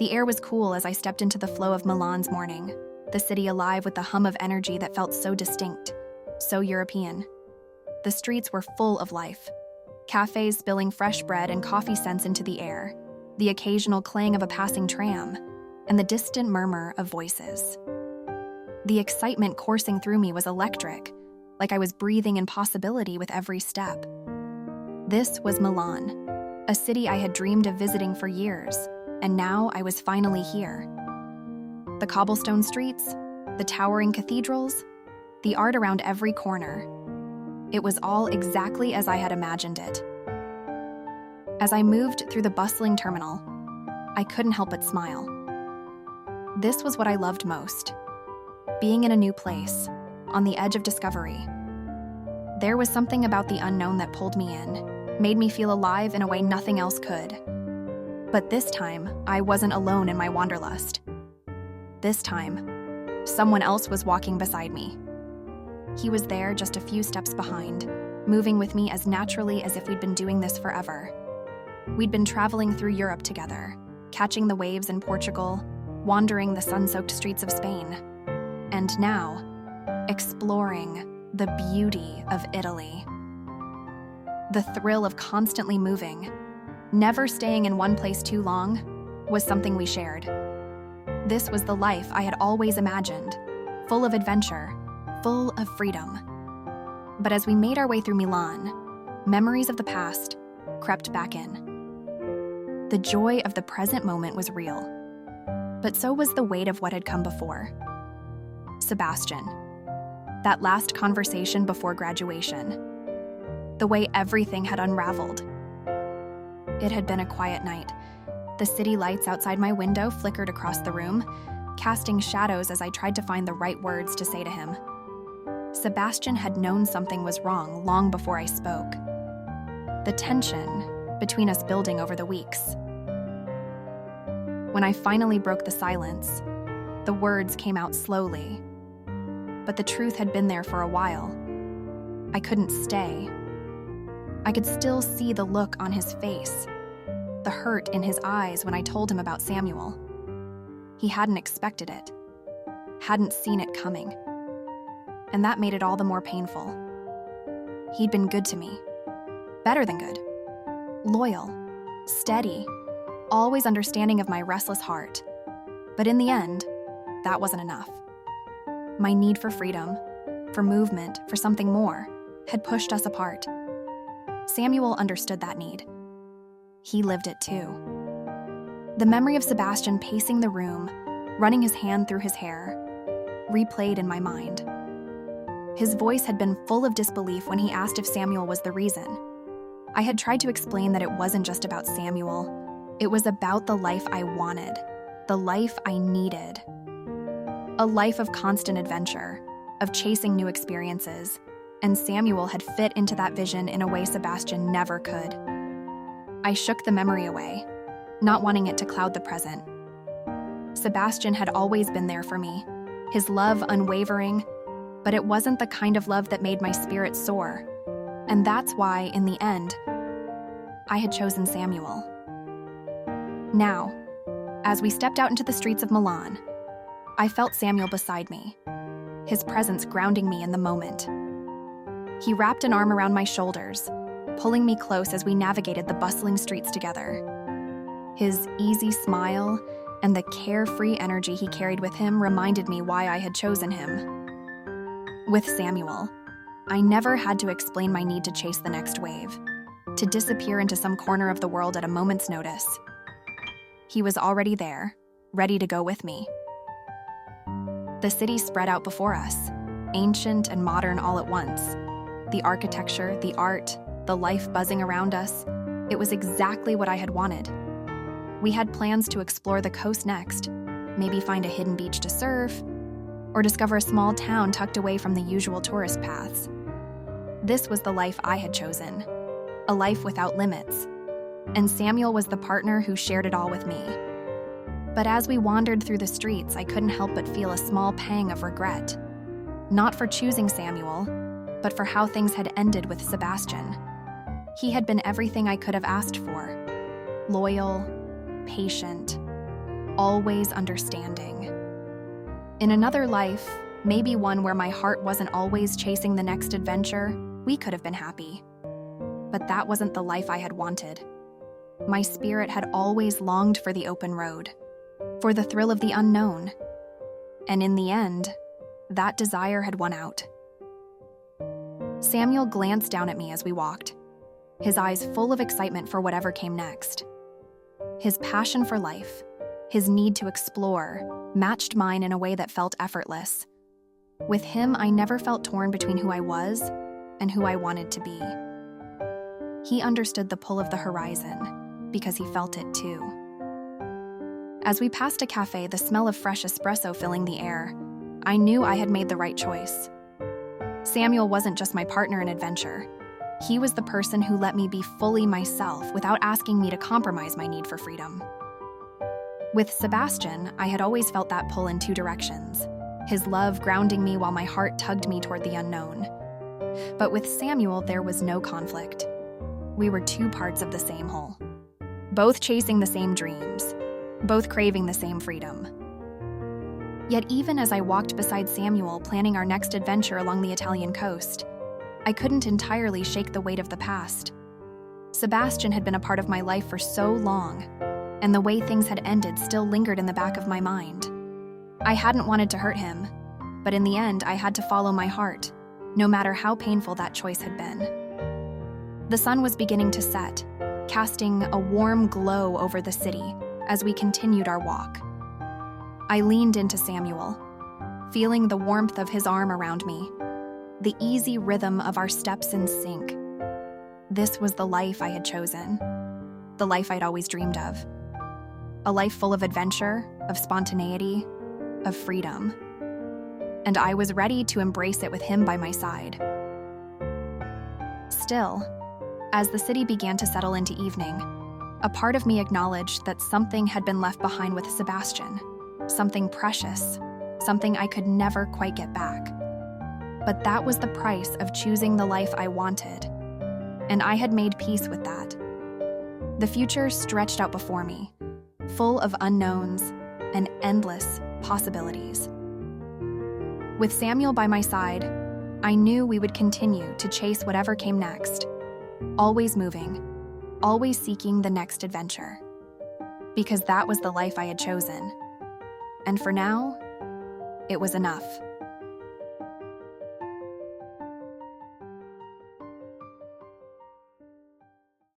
The air was cool as I stepped into the flow of Milan's morning, the city alive with the hum of energy that felt so distinct, so European. The streets were full of life. Cafes spilling fresh bread and coffee scents into the air, the occasional clang of a passing tram, and the distant murmur of voices. The excitement coursing through me was electric, like I was breathing in possibility with every step. This was Milan, a city I had dreamed of visiting for years, and now I was finally here. The cobblestone streets, the towering cathedrals, the art around every corner. It was all exactly as I had imagined it. As I moved through the bustling terminal, I couldn't help but smile. This was what I loved most. Being in a new place, on the edge of discovery. There was something about the unknown that pulled me in, made me feel alive in a way nothing else could. But this time, I wasn't alone in my wanderlust. This time, someone else was walking beside me. He was there just a few steps behind, moving with me as naturally as if we'd been doing this forever. We'd been traveling through Europe together, catching the waves in Portugal, wandering the sun-soaked streets of Spain, and now, exploring the beauty of Italy. The thrill of constantly moving, never staying in one place too long, was something we shared. This was the life I had always imagined, full of adventure, full of freedom. But as we made our way through Milan, memories of the past crept back in. The joy of the present moment was real, but so was the weight of what had come before. Sebastian, that last conversation before graduation, the way everything had unraveled. It had been a quiet night. The city lights outside my window flickered across the room, casting shadows as I tried to find the right words to say to him. Sebastian had known something was wrong long before I spoke. The tension between us building over the weeks. When I finally broke the silence, the words came out slowly. But the truth had been there for a while. I couldn't stay. I could still see the look on his face, the hurt in his eyes when I told him about Samuel. He hadn't expected it, hadn't seen it coming. And that made it all the more painful. He'd been good to me, better than good, loyal, steady, always understanding of my restless heart. But in the end, that wasn't enough. My need for freedom, for movement, for something more, had pushed us apart. Samuel understood that need. He lived it too. The memory of Sebastian pacing the room, running his hand through his hair, replayed in my mind. His voice had been full of disbelief when he asked if Samuel was the reason. I had tried to explain that it wasn't just about Samuel. It was about the life I wanted, the life I needed. A life of constant adventure, of chasing new experiences, and Samuel had fit into that vision in a way Sebastian never could. I shook the memory away, not wanting it to cloud the present. Sebastian had always been there for me, his love unwavering, but it wasn't the kind of love that made my spirit soar. And that's why, in the end, I had chosen Samuel. Now, as we stepped out into the streets of Milan, I felt Samuel beside me, his presence grounding me in the moment. He wrapped an arm around my shoulders, pulling me close as we navigated the bustling streets together. His easy smile and the carefree energy he carried with him reminded me why I had chosen him. With Samuel, I never had to explain my need to chase the next wave, to disappear into some corner of the world at a moment's notice. He was already there, ready to go with me. The city spread out before us, ancient and modern all at once. The architecture, the art, the life buzzing around us, it was exactly what I had wanted. We had plans to explore the coast next, maybe find a hidden beach to surf, or discover a small town tucked away from the usual tourist paths. This was the life I had chosen, a life without limits, and Samuel was the partner who shared it all with me. But as we wandered through the streets, I couldn't help but feel a small pang of regret. Not for choosing Samuel, but for how things had ended with Sebastian. He had been everything I could have asked for. Loyal, patient, always understanding. In another life, maybe one where my heart wasn't always chasing the next adventure, we could have been happy. But that wasn't the life I had wanted. My spirit had always longed for the open road, for the thrill of the unknown. And in the end, that desire had won out. Samuel glanced down at me as we walked, his eyes full of excitement for whatever came next. His passion for life, his need to explore, matched mine in a way that felt effortless. With him, I never felt torn between who I was and who I wanted to be. He understood the pull of the horizon because he felt it too. As we passed a cafe, the smell of fresh espresso filling the air, I knew I had made the right choice. Samuel wasn't just my partner in adventure. He was the person who let me be fully myself without asking me to compromise my need for freedom. With Sebastian, I had always felt that pull in two directions, his love grounding me while my heart tugged me toward the unknown. But with Samuel, there was no conflict. We were two parts of the same whole, both chasing the same dreams, both craving the same freedom. Yet even as I walked beside Samuel planning our next adventure along the Italian coast, I couldn't entirely shake the weight of the past. Sebastian had been a part of my life for so long, and the way things had ended still lingered in the back of my mind. I hadn't wanted to hurt him, but in the end I had to follow my heart, no matter how painful that choice had been. The sun was beginning to set, casting a warm glow over the city as we continued our walk. I leaned into Samuel, feeling the warmth of his arm around me, the easy rhythm of our steps in sync. This was the life I had chosen, the life I'd always dreamed of. A life full of adventure, of spontaneity, of freedom. And I was ready to embrace it with him by my side. Still, as the city began to settle into evening, a part of me acknowledged that something had been left behind with Sebastian, something precious, something I could never quite get back. But that was the price of choosing the life I wanted, and I had made peace with that. The future stretched out before me, full of unknowns and endless possibilities. With Samuel by my side, I knew we would continue to chase whatever came next, always moving, always seeking the next adventure. Because that was the life I had chosen. And for now, it was enough.